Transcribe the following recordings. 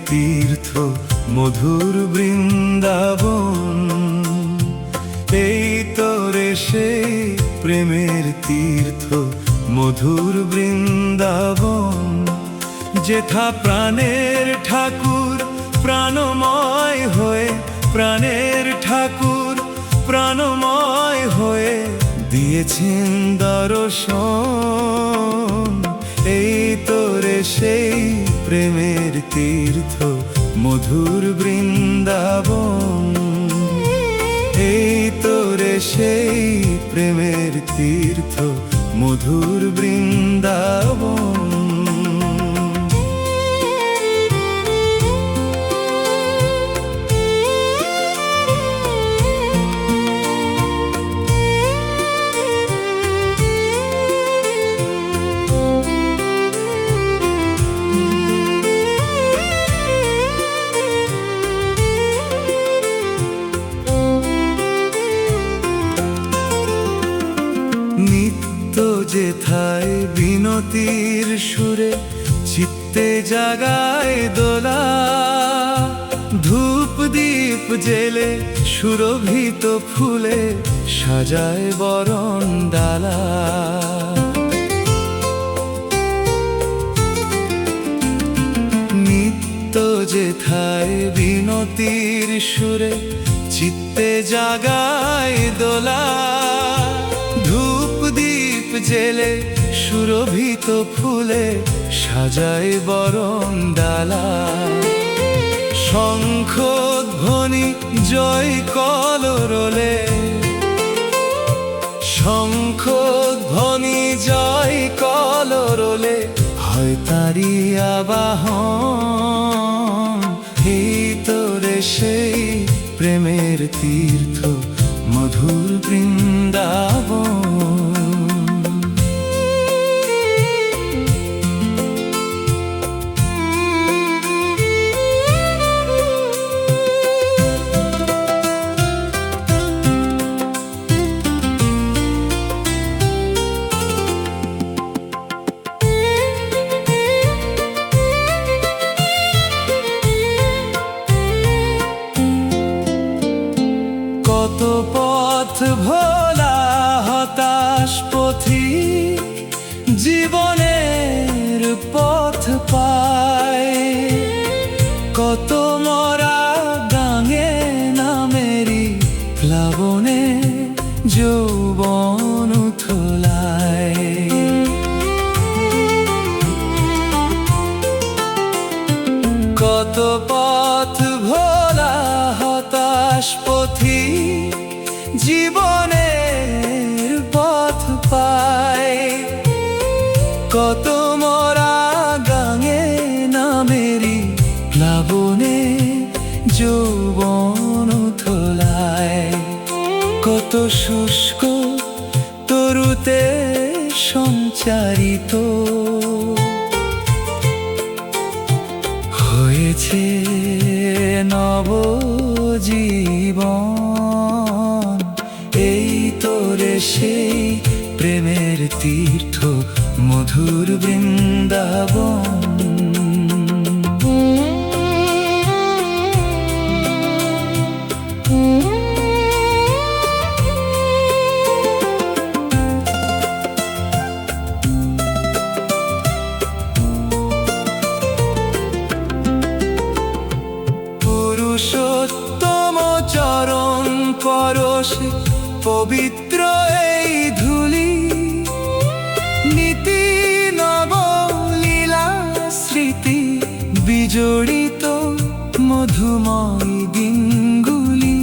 তীর্থ মধুর বৃন্দাবন। এই তোরে সেই প্রেমের তীর্থ মধুর বৃন্দাবন, যেথা প্রাণের ঠাকুর প্রাণময় হয়ে, প্রাণের ঠাকুর প্রাণময় হয়ে দিয়েছেন দর্শন। এই তোরে সেই প্রেমের তীর্থ মধুর বৃন্দাবন। এই তোরে সেই প্রেমের তীর্থ মধুর বৃন্দাবন। নিত্য যেথায় বিনতির সুরে চিত্তে জাগায় দোলা, ধূপ দীপ জেলে সুরভিত ফুলে সাজায় বরণ ডালা। নিত্য যেথায় বিনতির সুরে চিত্তে জাগায় দোলা, ধূপ দীপ জেলে সুরভিত ফুলে সাজায় বরণ ডালা। শঙ্খ ধ্বনি জয় কলরোলে, শঙ্খ ধ্বনি জয় কলরোলে হয় তারি আবাহন। এই তোরে সেই প্রেমের তীর্থ মধুর বৃন্দাবন। কত পথ ভোলা হতাশ পথিক জীবনের পথ পায়, কত মরা গাঙে নামেরি প্লাবনে যৌবন উথলায়। কত পথ ভোলা হতাশ পথিক জীবনের পথ পায়, কত মরা গাঙে নামেরি প্লাবনে যৌবন উথলায়। কত শুষ্ক তরুতে সঞ্চারিত হয়েছে নবজীবন। এই তোরে সেই প্রেমের তীর্থ মধুর বৃন্দাবন। পুরুষোত্তম চরণ পরশে পবিত্র এই ধূলি, নীতি নবলীলা স্মৃতি বিজড়িত মধুময় দিনগুলি।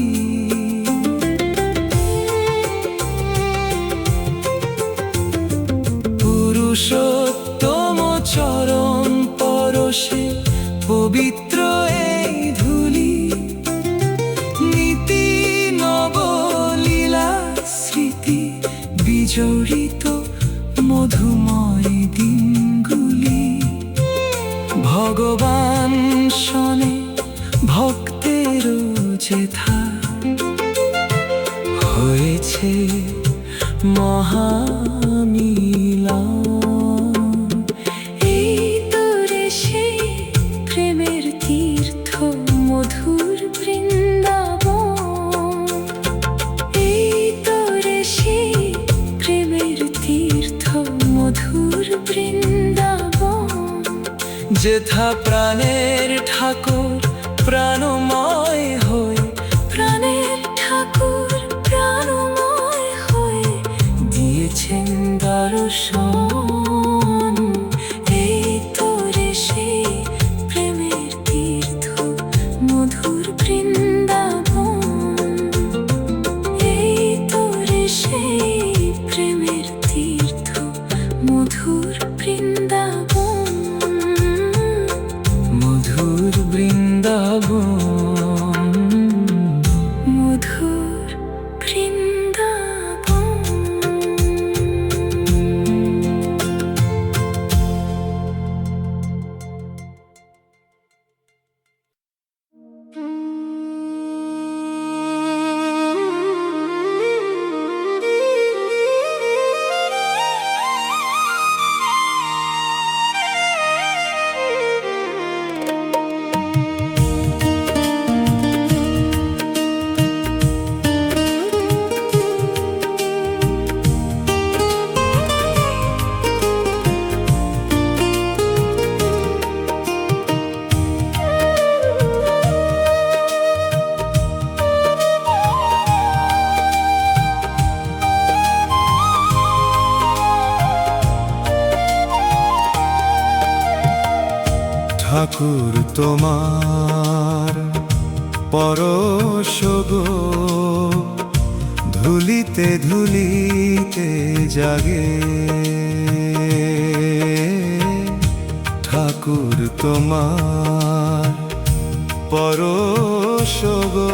পুরুষোত্তম চরণ পরশে পবিত্র এই ধূলি, নীতি নবলীলা স্মৃতি বিজড়িত মধুময় দিনগুলি। ভগবান শনে ভক্তের যেথা হয়েছে মহামিলন। এই তোরে সেই প্রেমের তীর্থ যেথা প্রাণের ঠাকুর প্রাণময় হয়ে, প্রাণের ঠাকুর প্রাণময় হয়ে দিয়েছেন দর্শন। এই তোরে সেই প্রেমের তীর্থ মধুর বৃন্দাবন। এই তোরে সেই প্রেমের তীর্থ মধুর বৃন্দাবন। মধুর বৃন্দাবন, মধুর বৃন্দাবন। ঠাকুর তোমার পরশ গো, ধুলিতে ধুলিতে জাগে। ঠাকুর তোমার পরশ গো,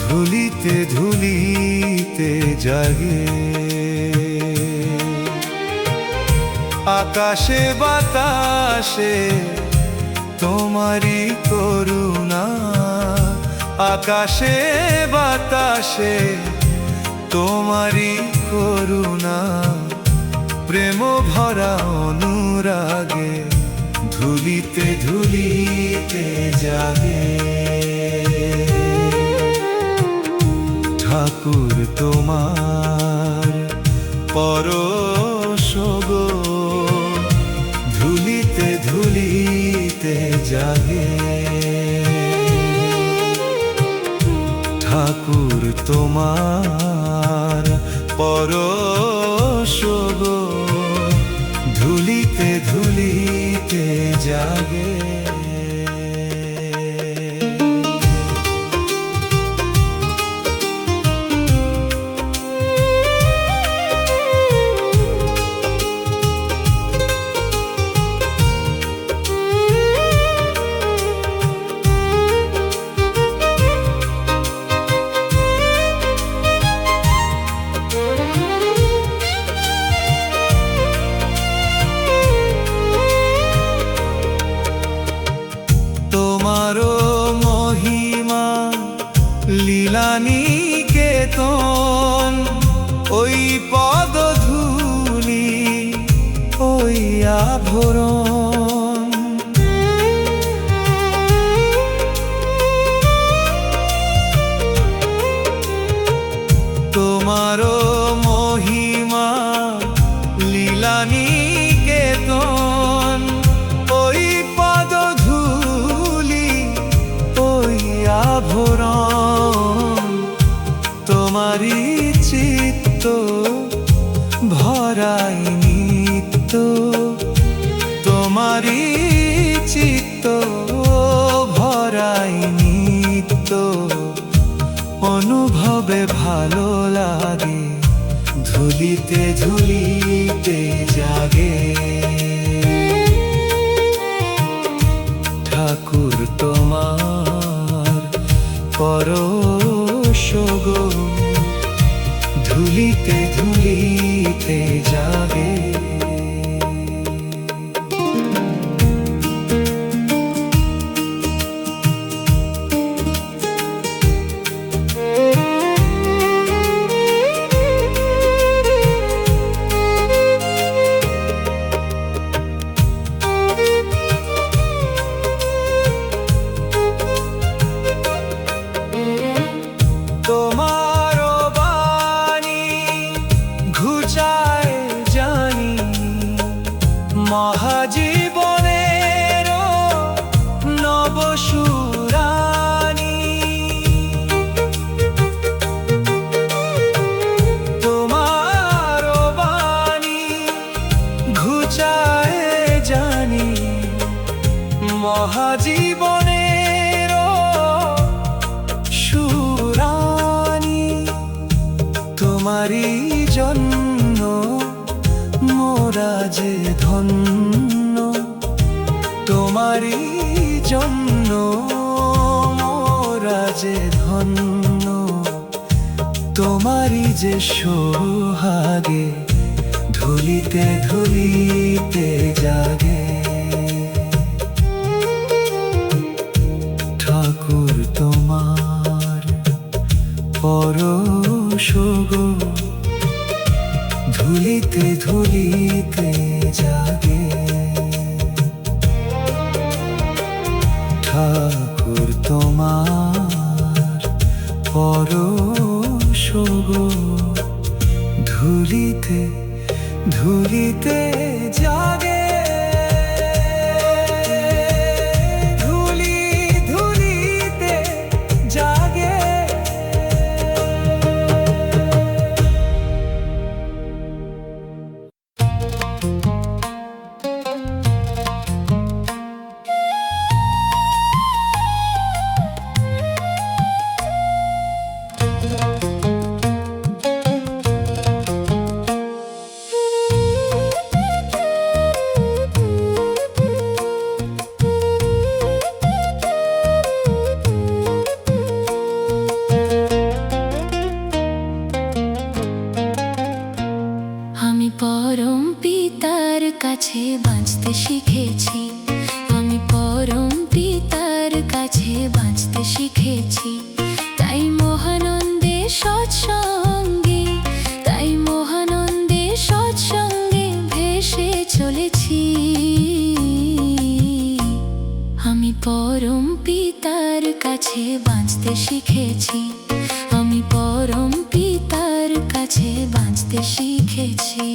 ধুলিতে ধুলিতে জাগে। আকাশে বাতাসে তোমারি করুণা, আকাশে বাতাসে তোমারি করুণা। প্রেম ভরা অনুরাগে ধুলিতে ধুলিতে জাগে। ঠাকুর তোমার পরশ গো, ধুলিতে ধুলিতে জাগে। ঠাকুর তোমার পরশ গো, ধুলিতে ধুলিতে জাগে। তোমারও মহিমা লীলা নিকেতন, ওই পদধূলি ওই আভরণ। তোমারও মহিমা লীলা নিকেতন, ওই পদধূলি ওই আভরণ। তোমারি চিত্ত ভরাই নিত্য, তোমারি চিত্ত ভরাই নিত্য। অনুভবে ভালো লাগে ধুলিতে ধুলিতে জাগে। ঠাকুর তোমার পরশ গো, ধুলিতে ধুলিতে জাগে। মহাজীবনে জন্য মোরা যে ধন্য, তোমারই জন্য মোরা যে ধন্য, তোমারই যে সোহাগে ধুলিতে ধুলিতে জাগে। ঠাকুর তোমার পরশ গো ধুলিতে ধুলিতে জাগে। ঠাকুর তোমার পরশ গো ধুলিতে ধুলিতে জাগে। ধুলি ধুলিতে জাগে। আমি পরম পিতার কাছে বাঁচতে শিখেছি, আমি পরম পিতার কাছে বাঁচতে শিখেছি। তাই মহানন্দে সৎসঙ্গে, তাই মহানন্দে সৎসঙ্গে ভেসে চলেছি। আমি পরম পিতার কাছে বাঁচতে শিখেছি, আমি পরম পিতার কাছে বাঁচতে শিখেছি।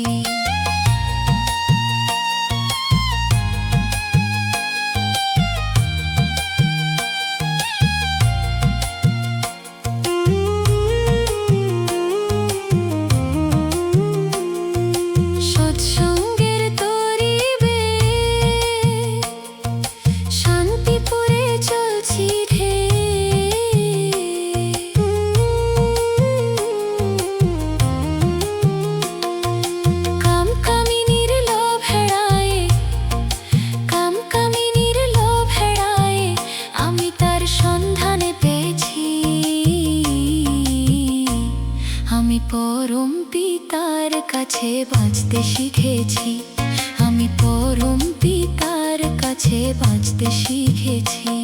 সৎসঙ্গের তরিবে শান্তিপুরে চলছি ঢে। কামকামিনীর লোভ হেড়ায়ে, কামকামিনীর লোভ হেড়ায়ে আমি তার সন্ধানে পেয়েছি। আমি পরম পিতার কাছে বাঁচতে শিখেছি, আমি পরম পিতার কাছে বাঁচতে শিখেছি।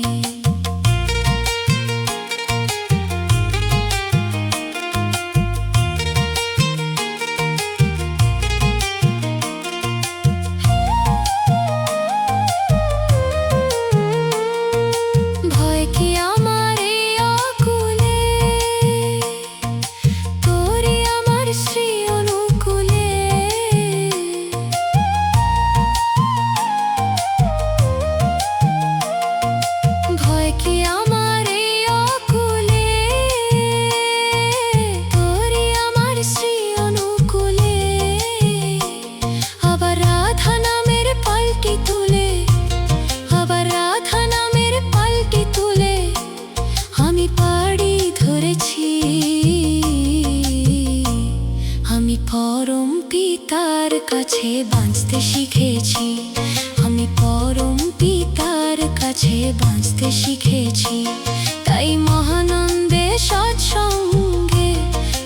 ভয় কি আমার এই অকুলে, তোরি আমার শ্রী অনুকূলে। ভয় কি আমার এই অকুলে, তোরি আমার শ্রী অনুকূলে। আবার রাধা নামের পালকি তুলে, আবার রাধা নামের পালকি তুলে আমি পাড়ি ধরেছি। আমি পরম পিতার কাছে বাঁচতে শিখেছি, আমি পরম পিতার কাছে বাঁচতে শিখেছি। তাই মহানন্দে সৎসঙ্গে,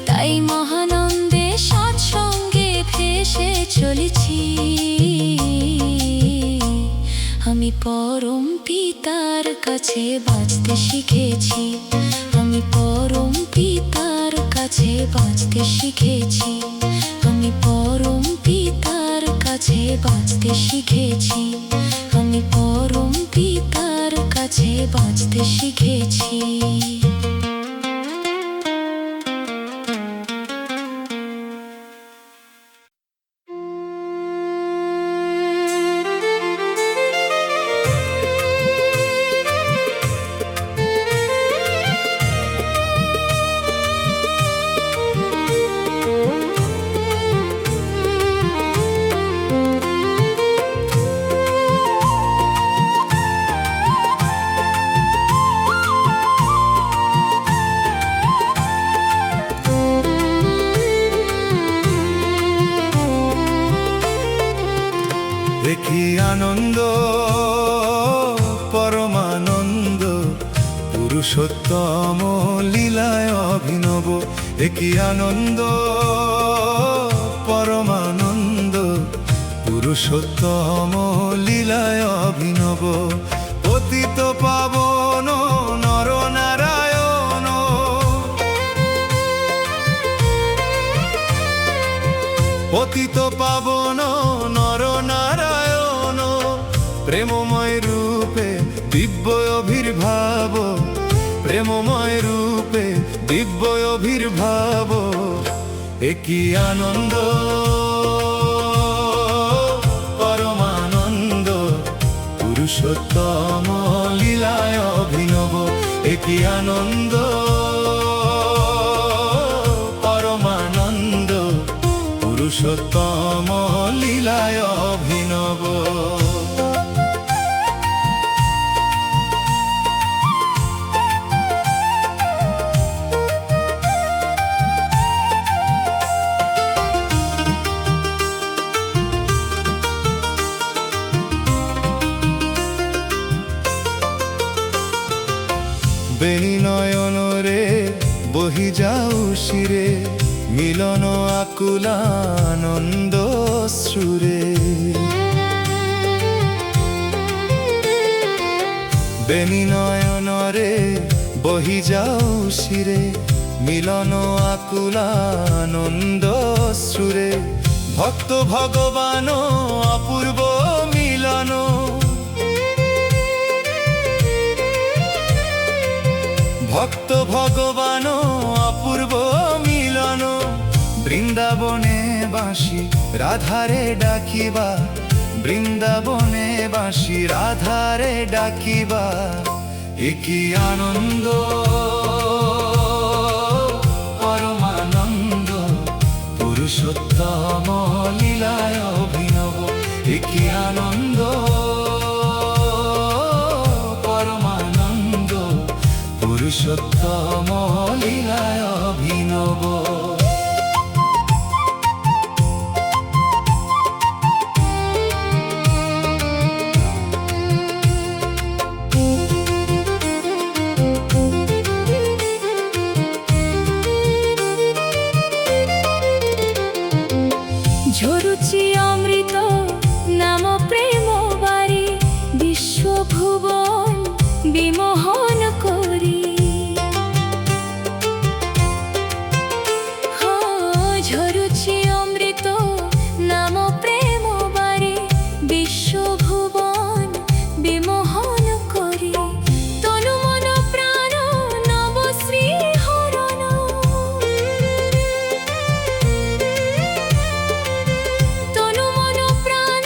তাই মহানন্দে সৎসঙ্গে ভেসে চলেছি। আমি পরম পিতার কাছে বাঁচতে শিখেছি, আমি পরম পিতার কাছে বাঁচতে শিখেছি। আমি পরম পিতার কাছে বাঁচতে শিখেছি, আমি পরম পিতার কাছে বাঁচতে শিখেছি। একই আনন্দ পরমানন্দ পুরুষোত্তম লীলায় অভিনব একই আনন্দ পরমানন্দ পুরুষোত্তম লীলায় অভিনব পতিত পাবন নরনারায়ণ পতিত পাবন নরনারায়ণ প্রেমময় রূপে দিব্য অভির্ভাব প্রেমময় রূপে দিব্য অভির্ভাব একই আনন্দ পরমানন্দ পুরুষোত্তম লীলায় অভিনব একই আনন্দ পরমানন্দ পুরুষোত্তম লীলায় অভিনব বেনি নয়ন রে বহি যাও শিরে মিলন আকুলানন্দ সুরে বেনি নয়ন রে বহি যাও শিরে মিলন আকুলানন্দ সুরে ভক্ত ভগবান অপূর্ব মিলন ভক্ত ভগবান অপূর্ব মিলন বৃন্দাবনে বাঁশি রাধারে ডাকিবা বৃন্দাবনে বাঁশি রাধারে ডাকিবা একই আনন্দ পরমানন্দ পুরুষোত্তম লীলায় অভিনব একই আনন্দ পরমানন্দ পুরুষোত্তম লীলায় অভিনব ঝরুচি অমৃত নাম প্রেম বারি বিশ্বভুবন বিমোহন করি ঝরুচি অমৃত নাম প্রেম বারি বিশ্বভুবন বিমোহন করি তনু মন প্রাণ নব শ্রী হরণ তনু মন প্রাণ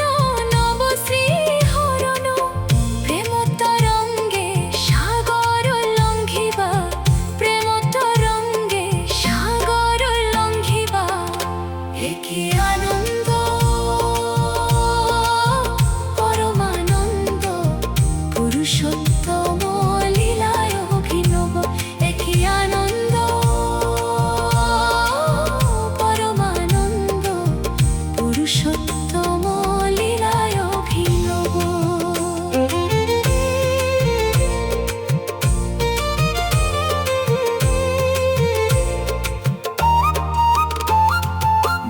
নব শ্রী হরণ প্রেম তরঙ্গে সাগর লঙ্ঘিবা প্রেম তরঙ্গে সাগর লঙ্ঘিবা একই আনন্দ পরমানন্দ পুরুষোত্তম লীলায় অভিনব একই আনন্দ পরমানন্দ পুরুষোত্তম লীলায় অভিনব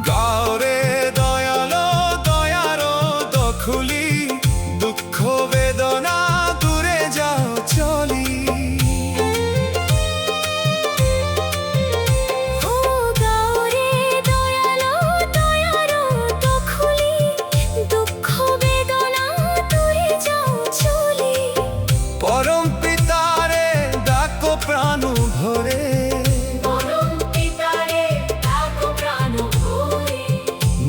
গাওরে দয়াল দয়ার দখুলি দুঃখ বেদনা দূরে যাও চলি ও গাওরে দয়াল দয়ার দখুলি দুঃখ বেদনা দূরে যাও চলি পরম পিতারে ডাকো প্রাণ ভরে পরম পিতারে ডাকো প্রাণ ভরে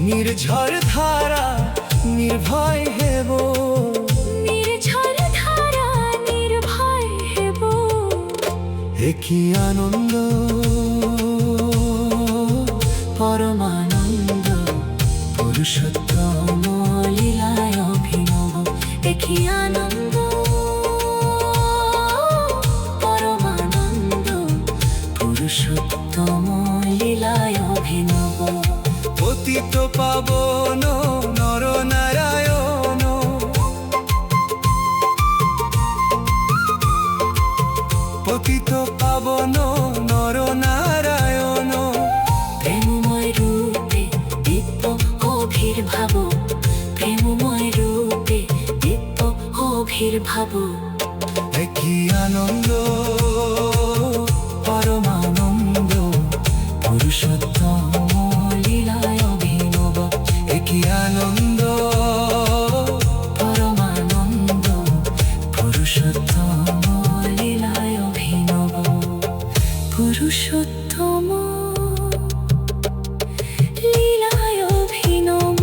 নির্ঝর ধারা নির্ভয় হেব নির্ঝর ধারা নির্ভয় হেব একই আনন্দ পরমানন্দ পুরুষোত্তম লীলায় অভিনব একই আনন্দ পরমানন্দ পুরুষোত্তম লীলায় অভিনব পতিত পাবন নরনারায়ণ ভাবো একই আনন্দ পরমানন্দ পুরুষোত্তম লীলায় অভিনব একই আনন্দ পরমানন্দ পুরুষোত্তম লীলায় অভিনব পুরুষোত্তম লীলায় অভিনব।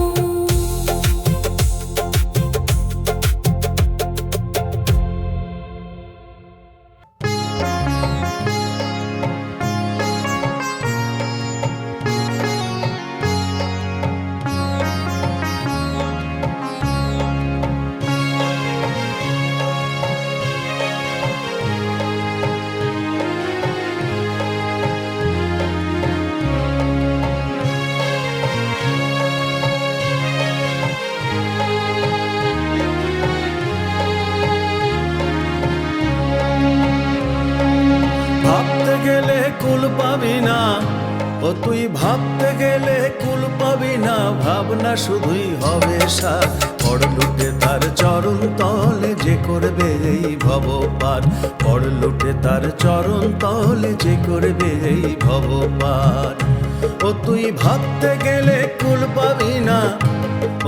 ভাবতে গেলে কুল পাবি না, ও তুই ভাবতে গেলে কুল পাবি না, ভাবনা শুধুই হবে সার। পড় লুটে তার চরণ তলে যে করবে এই ভব পার, পড় লুটে তার চরণ তলে যে করবে এই ভব পার। ও তুই ভাবতে গেলে কুল পাবি না,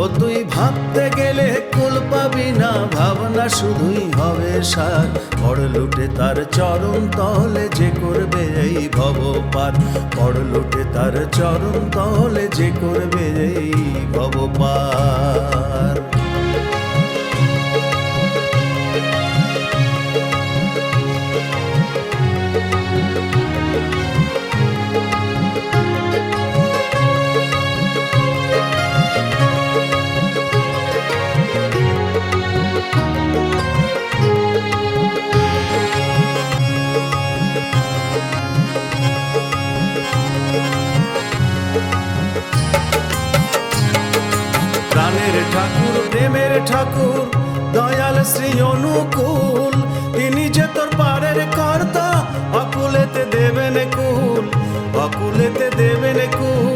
ও তুই ভাবতে গেলে কুল পাবি না, ভাবনা শুধুই হবে সার। পড় লুটে তার চরণ তলে যে করবে এই ভব পার, পড় লুটে তার চরণ তলে যে করবে এই ভব পার। প্রাণের ঠাকুর প্রেমের ঠাকুর দয়াল শ্রী অনুকূল, তিনি যে তোর পারের কর্তা, অকুলেতে দেবেন কুল, অকুলেতে দেবেন কুল।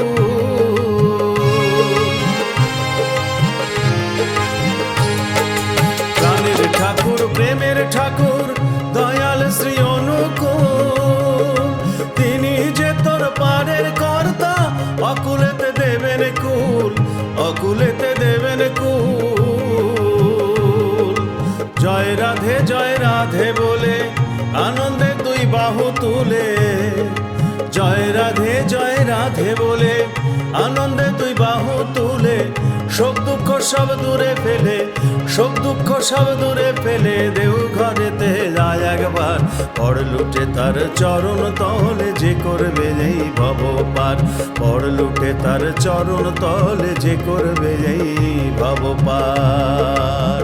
প্রাণের ঠাকুর প্রেমের ঠাকুর দয়াল শ্রী অনুকূল, তিনি যে তোর পারের কর্তা, অকুলেতে দেবেন কুল, অকুলেতে দেবেন কুল। জয় রাধে বলে আনন্দে দুই বাহু তুলে, জয় রাধে বলে আনন্দে দুই বাহু তুলে, শোক দুঃখ সব দূরে ফেলে, শোক দুঃখ সব দূরে ফেলে, দেউ ঘরেতে যায় একবার। পড় লুটে তার চরণ তলে যে করবে এই ভব পার, পড় লুটে তার চরণ তলে যে করবে এই ভব পার।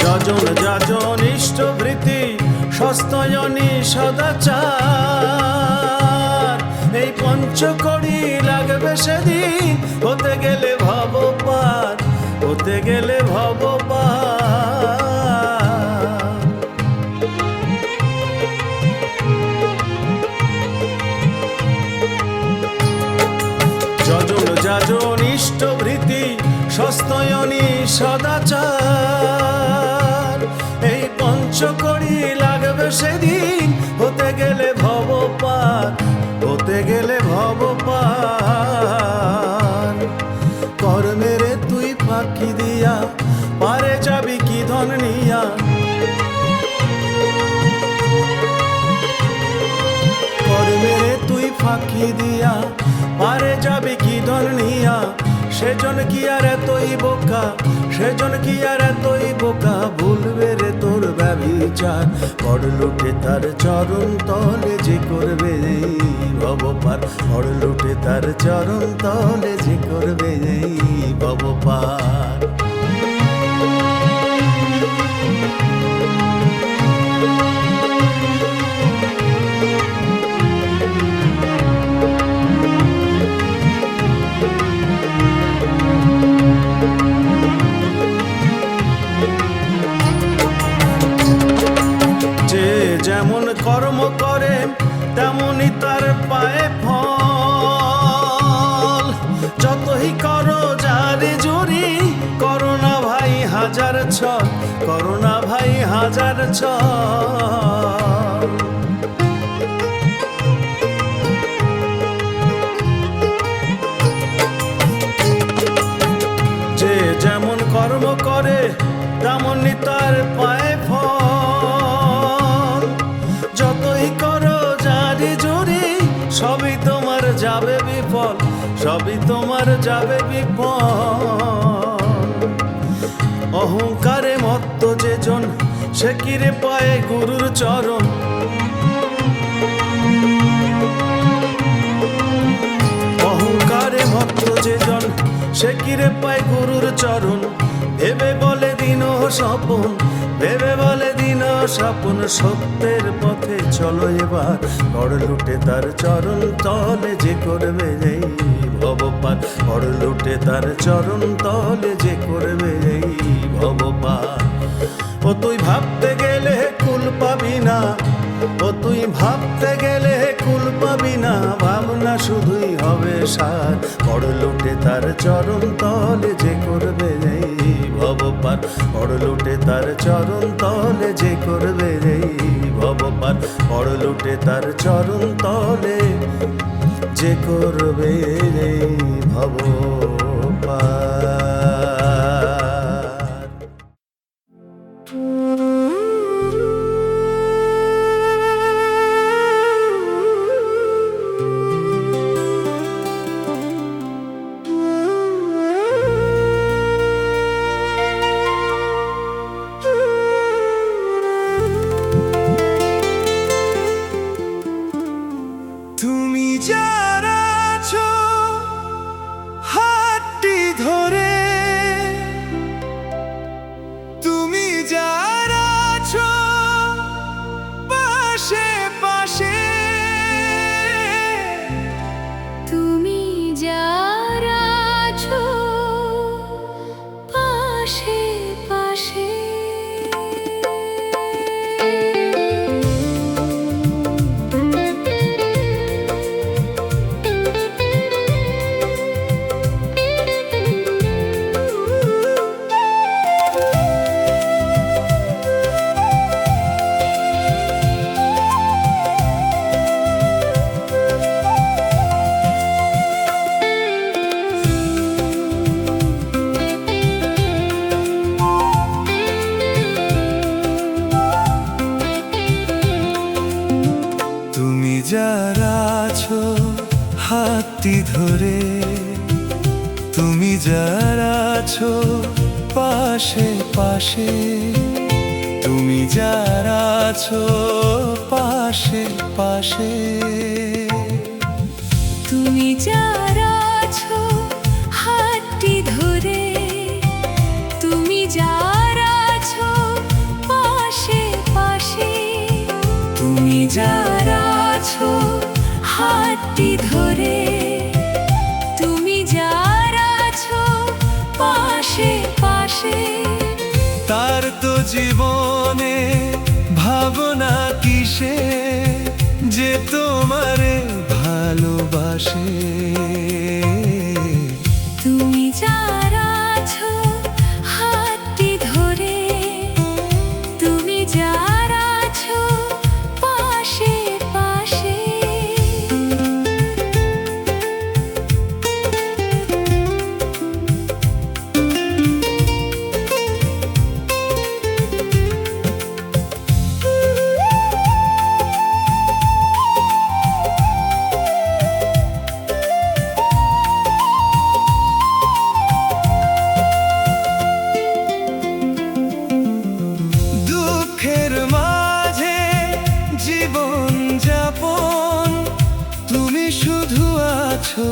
যজন যাজন ইষ্টভৃতি সস্তয়নী সদাচার, এই পঞ্চকড়ি লাগবে সেদিন, হতে গেলে ভব পার, হতে গেলে ভব পার। যজন যাজন ইষ্টভৃতি সস্তয়নী সদাচার, এই পঞ্চকড়ি লাগবে সেদিন, হতে গেলে ভব পার, হতে গেলে ভব পার। কর্মেরে তুই ফাঁকি দিয়া পারে যাবি কি ধন নিয়া, কর্মেরে তুই ফাঁকি দিয়া পারে যাবি কি ধন নিয়া, সেজন কি আর এতই বোকা, সেজন কি আর এতই বোকা, ভুলবে রে তোর ব্যভিচার। পড় লুটে তার চরণ তলে যে করবে এই ভব পার, পড় লুটে তার চরণ তলে যে করবে এই ভব পার। হাজার ছল, করোনা ভাই হাজার ছল। যে যেমন কর্ম করে তেমনই তার পায় ফল। যতই করো জারি জুরি সবই তোমার যাবে বিফল, সবই তোমার যাবে বিফল। অহংকারে মত্ত যেজন সে কিরে পায় গুরুর চরণ। অহংকারে মত্ত যেজন সে কিরে পায় গুরুর চরণ। ভেবে বলে দিন স্বপন, ভেবে বলে দিন স্বপন, সত্যের পথে চলো এবার। বড় লুটে তার চরণ তলে যে করবে এই ভবপার, বড় লুটে তার চরণ তলে যে করবে এই ভবপার। ও তুই ভাবতে গেলে কুল পাবি না, ও তুই ভাবতে গেলে কুল পাবি না, ভাবনা শুধুই হবে সার। বড় লুটে তার চরণ তলে যে করবে এই ভবপার, বড় লুটে তার চরণ তলে যে করবে এই ভবপার, বড় লুটে তার চরণ তলে যে করবে এই ভবপার। তুমি যারা আছো হাতটি ধরে, তুমি যারা আছো পাশে পাশে, তুমি যারা আছো পাশে পাশে। তুমি যারা আছো হাতটি ধরে, তুমি যারা আছো পাশে পাশে, তুমি যারা আছো পাশে পাশে, তুমি যারা আছো হাতটি ধরে, তুমি যারা আছো পাশে পাশে, তুমি যারা আছো হাতটি ধরে, তুমি যারা আছো পাশে পাশে। তার তো জীবনে ভাবনা কিসে যে তোমারে ভালোবাসে। তুমি যারা আছো হাতটি ধরে, তুমি যারা আছো পাশে পাশে। দুঃখের মাঝে জীবন যাপন, তুমি শুধু আছো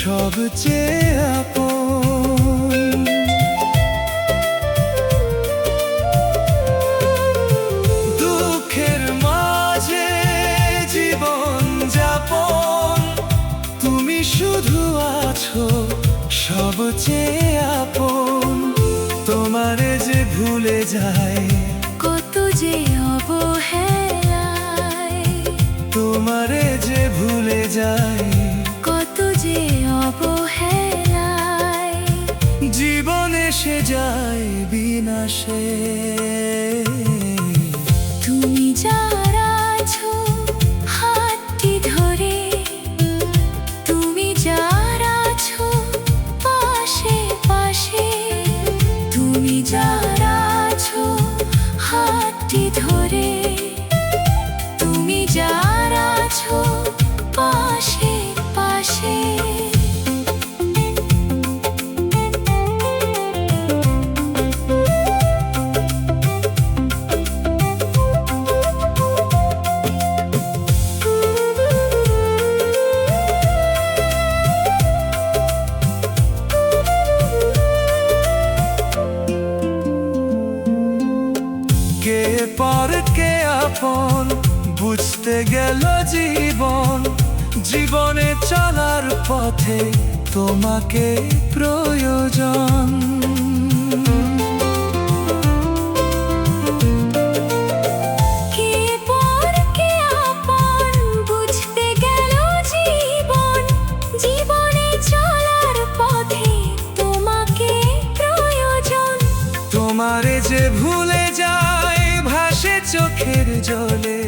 সবচেয়ে আপন। দুঃখের মাঝে জীবন যাপন, তুমি শুধু আছো সবচেয়ে আপন। তোমারে যে ভুলে যায় কত যে অবহেলায়, তোমারে যে ভুলে যায় কত যে অবহেলায়, জীবনে ভেসে যায় বিনাশে। তুমি যার আছো হাতটি ধরে, তুমি যার আছো পাশে পাশে, তুমি যার আছো হাতটি ধরে, তুমি যার আছো পাশে পাশে। কে পর কে আপন বুঝতে গেল জীবন, জীবনে চলার পথে তোমাকে প্রয়োজন। কে পর কে আপন বুঝতে গেল জীবন, জীবনে চলার পথে তোমাকে প্রয়োজন। তোমারে যে ভুলে যায় ভাসে চোখের জলে,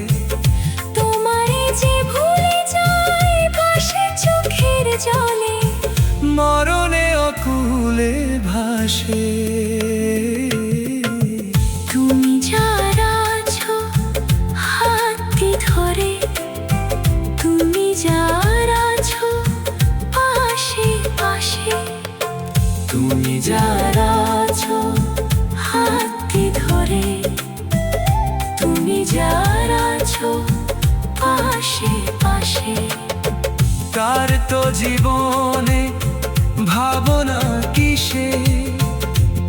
তোমারে যে ভুলে যায় ভাসে চোখের জলে, মরণে অকুলে ভাসে। তুমি যার আছো হাতটি ধরে, তুমি যার আছো পাশে পাশে, তুমি যার আছো হাতটি ধরে, তুমি যার আছো পাশে পাশে। তার তো জীবনে ভাবনা কিসে,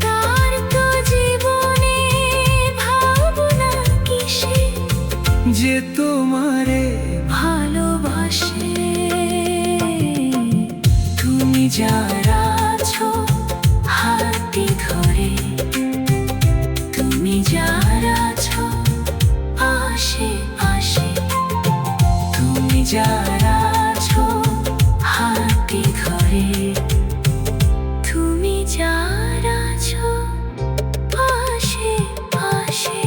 তার তো জীবনে ভাবনা কিসে, যে তোমারে ভালোবাসে। তুমি যার আছো হাতটি ধরে, তুমি যার আছো পাশে পাশে, তুমি যার আছো হাতটি ধরে, তুমি যার আছো পাশে পাশে।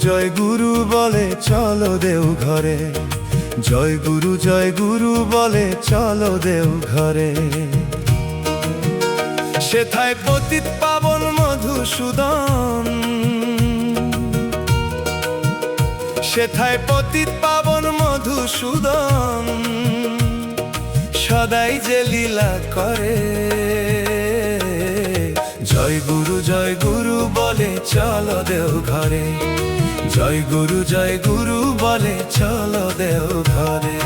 জয় গুরু বলে চলো দেও ঘরে, জয় গুরু বলে চলো দেও ঘরে। সেথায় পতিত পাবন মধুসূদন, সেথায় পতিত পাবন মধুসূদন, সদাই যে লীলা করে। জয় গুরু বলে চলো দেও ঘরে, জয় গুরু বলে চলো দেও ঘরে।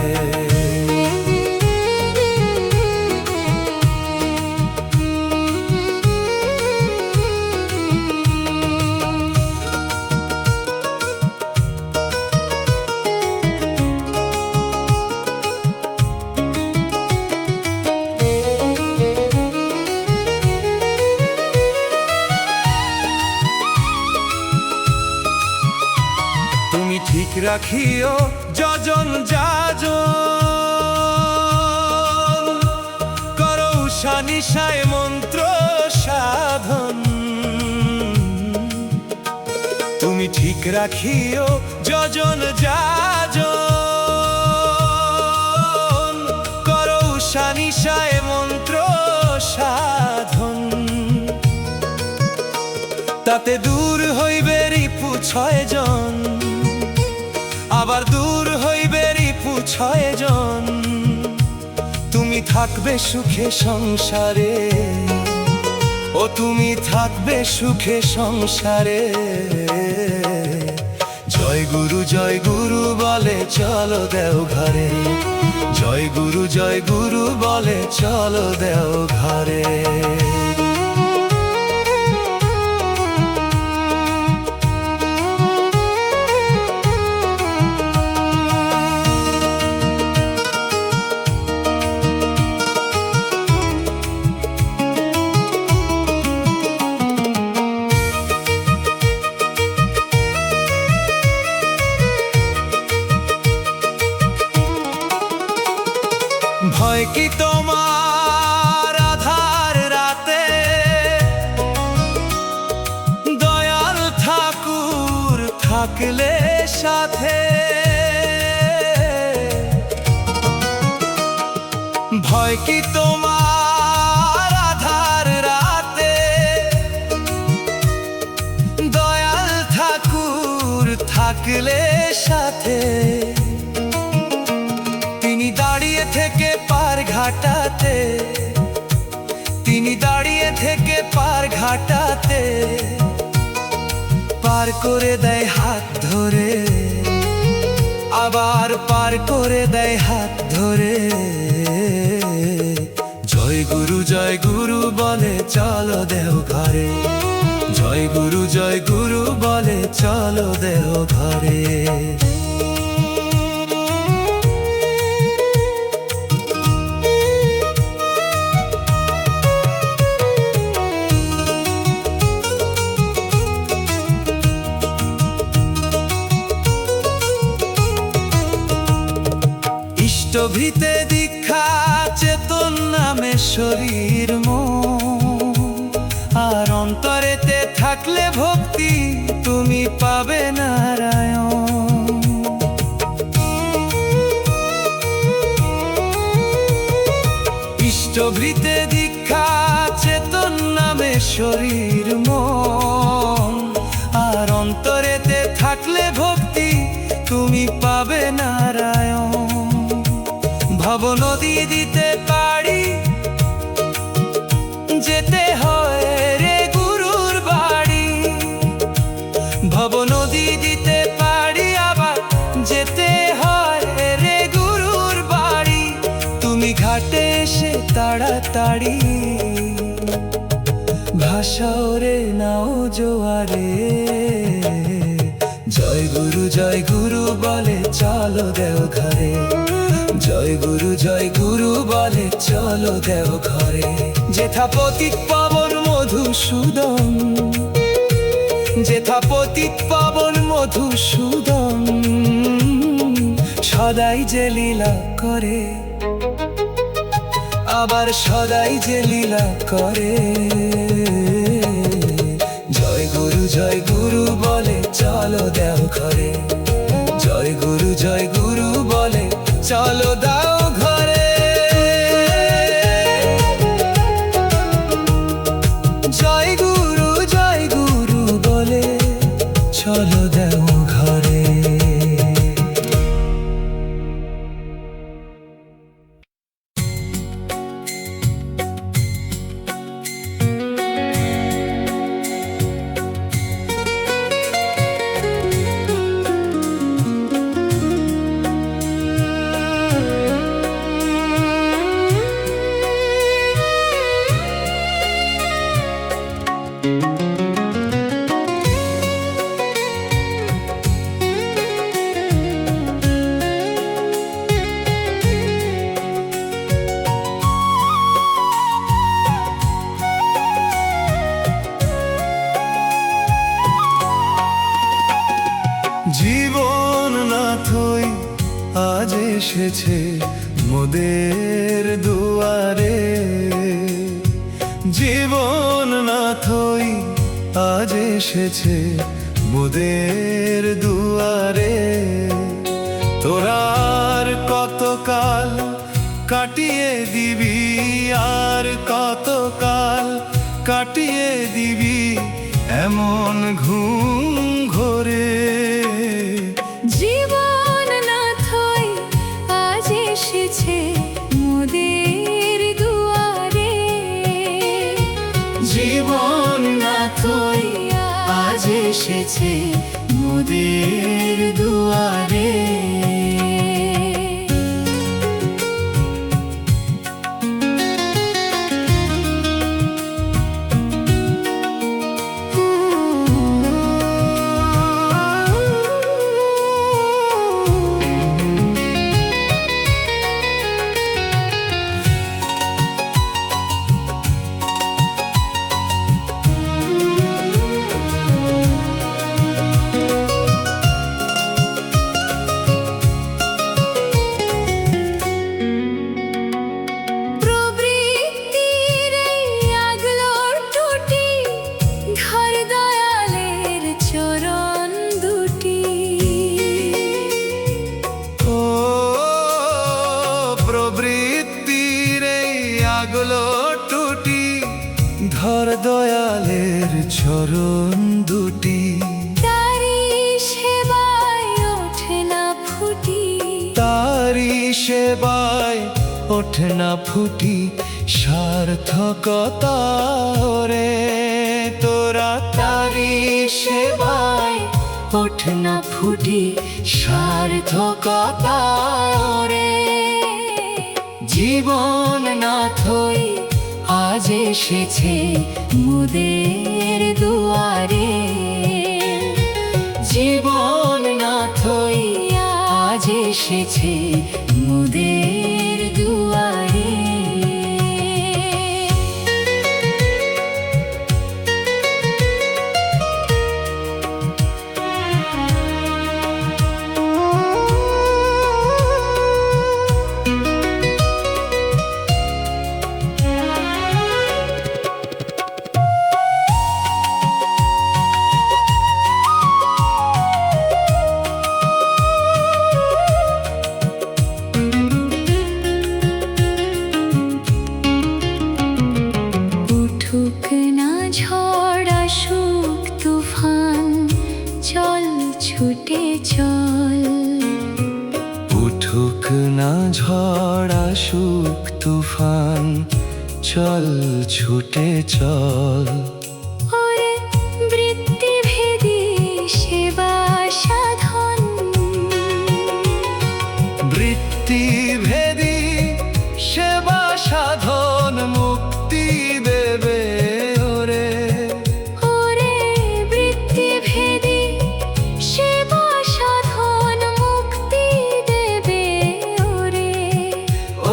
ঠিক রাখিও যজন যাজন, করো উষা নিশায় মন্ত্র সাধন। তুমি ঠিক রাখিও যজন যাজন, ছয়জন, আবার দূর হইবে রিপু ছয়জন। তুমি থাকবে সুখে সংসারে, ও তুমি থাকবে সুখে সংসারে। জয় গুরু বলে চলো দেও ঘরে, জয় গুরু বলে চলো দেও ঘরে। ভয় কি তোমার আধার রাতে, দয়াল ঠাকুর থাকলে সাথে। ভয় কি তোমার আধার রাতে, দয়াল ঠাকুর থাকলে সাথে। তিনি দাঁড়িয়ে থেকে পার ঘাটাতে, তিনি দাঁড়িয়ে থেকে পার ঘাটাতে, পার করে দেয় হাত ধরে, আবার পার করে দেয় হাত ধরে। জয় গুরু বলে চলো দেও ঘরে, জয় গুরু বলে চলো দেও ঘরে। ইষ্টভীতে দীক্ষা চেতন নামে শরীর মন, আর অন্তরেতে থাকলে ভক্তি তুমি পাবে নারায়ণ। ইষ্টভীতে দীক্ষা চেতন নামে শরীর মন, আর অন্তরেতে থাকলে ভক্তি তুমি পাবে নারায়ণ। ভব নদী দিতে পারি, যেতে হয় রে গুরুর বাড়ি। ভব নদী দিতে পারি, আবার যেতে হয় রে গুরুর বাড়ি। তুমি ঘাটে এসে তাড়াতাড়ি ভাসাও রে নাও জোয়ারে। জয় গুরু বলে চলো দেও ঘরে, জয় গুরু বলে চলো দেও ঘরে। যেথা পতিত পাবন মধুসূদন, যেথা পতিত পাবন মধুসূদন, সদাই যে লীলা করে, আবার সদাই যে লীলা করে। জয় গুরু বলে চলো দেও ঘরে, জয় গুরু বলে চলো দাও ঘরে। জয় গুরু বলে চলো দাও ঘরে। জীবন নাথই আজ এসেছে মোদের দুয়ারে, জীবন নাথই আজ এসেছে মোদের দুয়ারে। তোরা আর কতকাল কাটিয়ে দিবি, আর কতকাল কাটিয়ে দিবি এমন ঘুম ঘোর করে। জীবন নাথই আজ এসেছে মোদের দুয়ারে। জীবন নাথই আজ এসেছে মোদের দুয়ারে। প্রবৃত্তির এই আগলোর টুটি, ঘর দয়ালের চরণ দুটি। ও প্রবৃত্তির এই আগলো টুটি, ধর দয়ালের চরণ দুটি। তারি সেবায় ওঠে না ফুটি, তারি সেবায় ওঠে না ফুটি, সার্থকতা রে তোরা। তারি সেবায় ওঠে না ফুটি, সার্থকতা রে। জীবন নাথই আজ এসেছে মোদের দুয়ারে। জীবন নাথই আজ এসেছে মোদের দুয়ারে। উঠুক না ঝড় আসুক তুফান, চল ছুটে চল। উঠুক না ঝড় আসুক তুফান, চল ছুটে চল। ওরে বৃত্তিভেদী সেবা সাধন, বৃত্তিভেদী সেবা সাধন মুক্তি দেবে ওরে। ওরে বৃত্তিভেদী সেবা সাধন মুক্তি দেবে ওরে।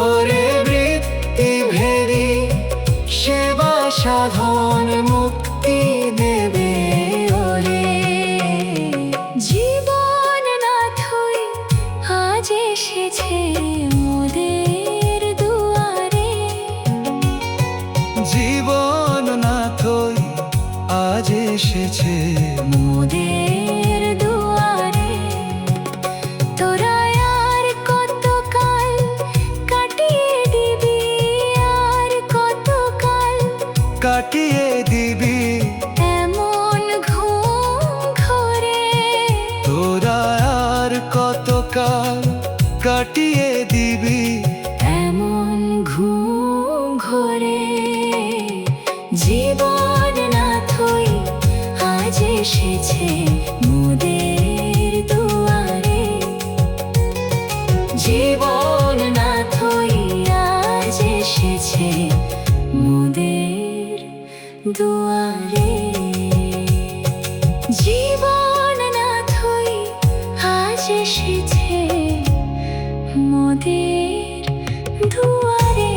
ওরে বৃত্তিভেদী সেবা সাধন মুক্তি দেবে ওরে। জীবন নাথই আজ এসেছে মোদের দুয়ারে। জীবন নাথই আজ এসেছে মোদের দুয়ারে। তোরা আর কতকাল কাটিয়ে দিবি, আর কতকাল কাটিয়ে দিবি এমন ঘুম ঘরে। তোরা আর কতকাল কাটিয়ে দিবি এমন ঘুম ঘরে। জীবন নাথই আজ এসেছে মোদের দুয়ারে। জীবন নাথই আজ এসেছে মোদের দুয়ারে। জীবন নাথই আজ এসেছে মোদের দুয়ারে।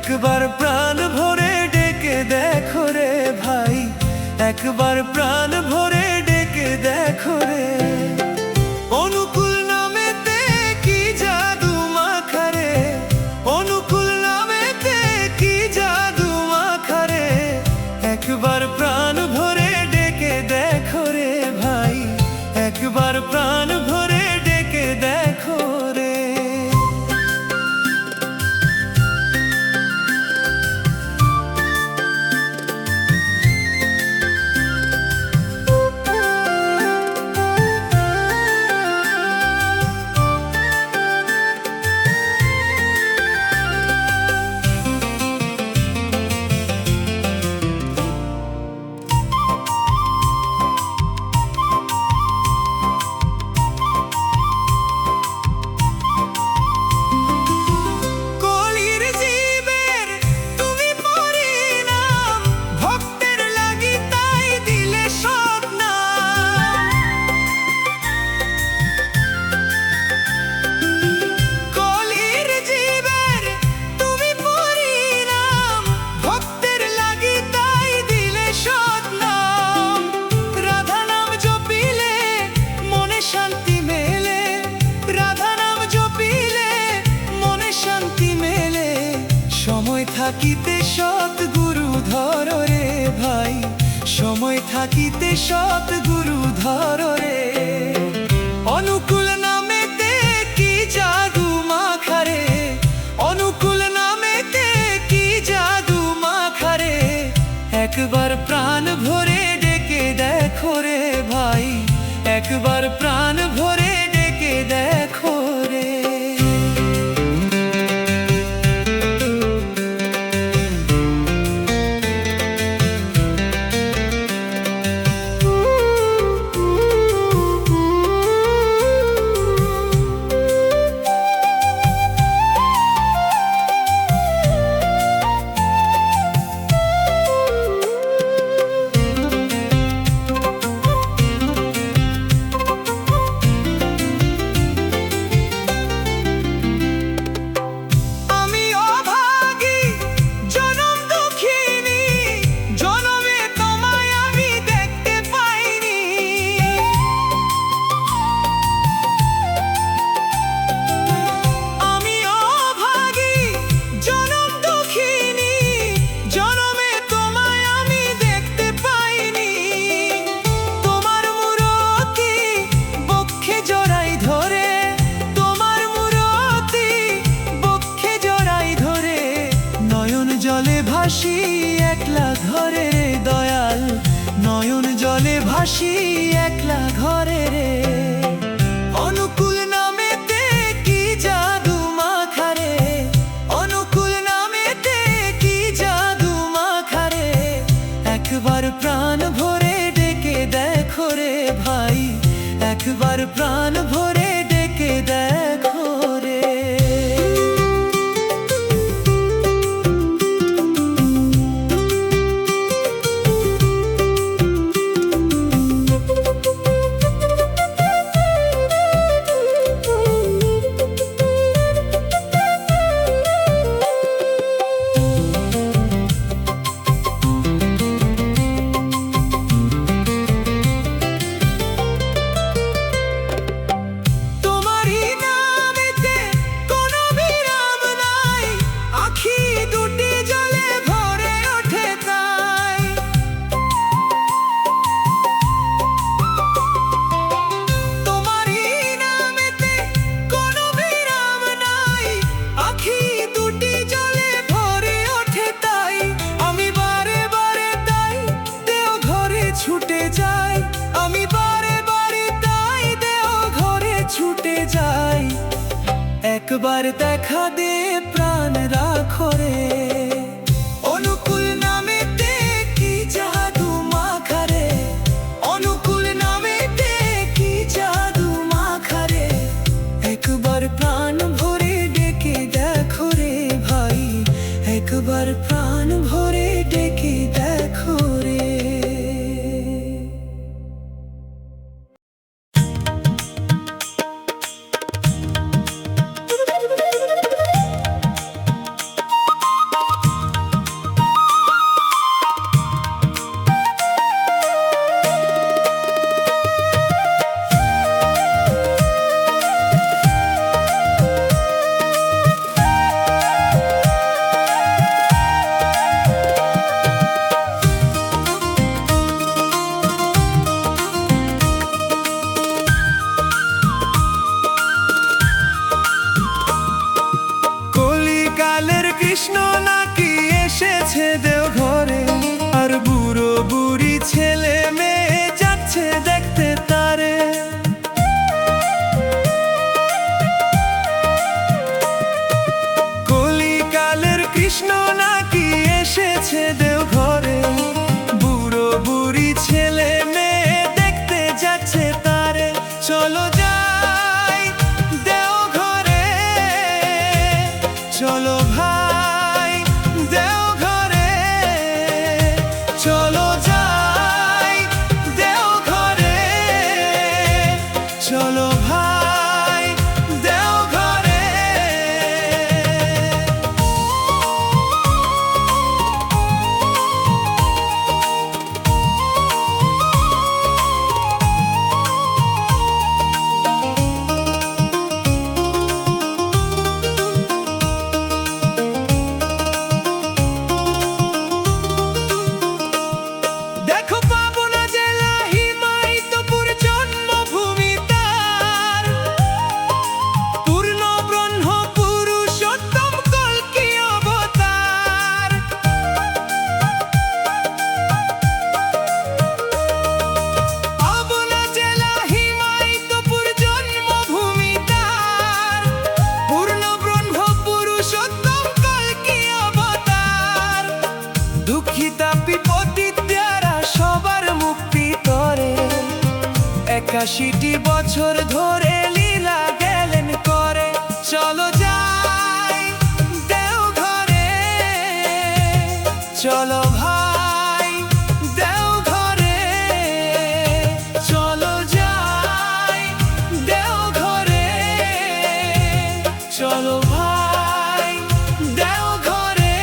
একবার প্রাণ ভরে ডেকে দেখো রে ভাই, একবার প্রাণ ভরে ডেকে দেখো রে। অনুকূল নামেতে কি জাদু মাখারে, অনুকূল নামেতে কি জাদু মাখারে। একবার প্রাণ ভরে ডেকে দেখো রে ভাই, একবার প্রাণ ভরে ডেকে দেখো রে। কলির জীবের তুমি পরিণাম, ভক্তের লাগি তাই দিলে সব নাম। কলির জীবের তুমি পরিণাম, ভক্তের লাগি তাই দিলে সব নাম। রাধা নাম জপিলে মনে শান্তি মেলে, রাধা নাম জপিলে মনে শান্তি মেলে। সময় থাকিতে সৎ গুরু ধর রে ভাই, সময় থাকিতে সৎ গুরু ধর রে। অনুকূল নামেতে কি জাদু মাখারে, অনুকূল নামেতে কি জাদু মাখারে। একবার প্রাণ ভরে ডেকে দেখো রে ভাই, একবার প্রাণ ভরে ডেকে দেখো রে। আমি অভাগী জনম দুঃখিনী, জনমে তোমায় আমি দেখতে পাইনি। আমি অভাগী জনম দুঃখিনী, জনমে তোমায় আমি দেখতে পাইনি। তোমার মূরতি বক্ষে জড়াই ধরে, তোমার মূরতি বক্ষে জড়াই ধরে। নয়ন জলে ভাসি একলা ঘরে রে দয়াল, নয়ন জলে ভাসি একলা ঘরে রে। অনুকূল নামেতে কি জাদু মাখারে, অনুকূল নামেতে কি জাদু মাখারে। একবার প্রাণ ভরে ডেকে দেখো রে ভাই, একবার প্রাণ ভরে ডেকে দেখো রে। তোমারই নামেতে কোনো বিরাম নাই, আখি দুটি জলে ভরে ওঠে তাই। তোমারই নামেতে কোনো বিরাম নাই, আখি দুটি জলে ভরে ওঠে তাই। আমি বারে বারে তাই দেও ঘরে ছুটে যাই, আমি বারে বারে তাই দেও ঘরে ছুটে যাই। একবার দেখা দে প্রাণ রাখো রে, অনুকূল নামেতে কি জাদু মাখারে, অনুকূল নামেতে কি জাদু মাখারে। একবার প্রাণ ভরে ডেকে দেখো রে ভাই, একবার প্রাণ ভরে ডেকে দেখো রে। চলো ভাই দেওঘরে। দেখো পাবনা জেলা হিমায়িতপুর জন্মভূমি তার, পূর্ণ ব্রহ্ম পুরুষোত্তম কল্কি অবতার। পাবনা জেলা হিমায়িতপুর জন্মভূমি তার, পূর্ণ ব্রহ্ম পুরুষোত্তম কল্কি অবতার। দুঃখিতা বিপত্তির দ্বারা সবার মুক্তি করে, 81টি বছর ধরে লীলা গেলেন করে। চলো যাই দেওঘরে, চলো ভাই দেওঘরে, চলো যাই দেওঘরে, চলো ভাই দেওঘরে।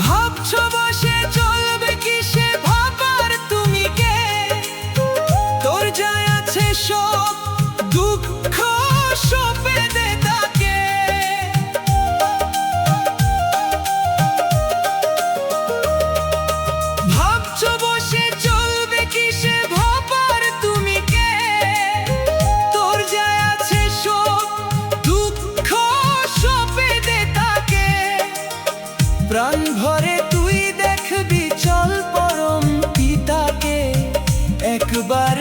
ভাবছো বসে চলবে কিসে ভাবার তুমি কে, তোর যায় আছে সব দুঃখ সপে দে তাকে। ভাবছো বসে চলবে কিসে ভাবার তুমি কে, তোর যায় আছে সব দুঃখ সপে দে তাকে। প্রাণ ভরে তুই দেখবি চল পরম পিতাকে, একবার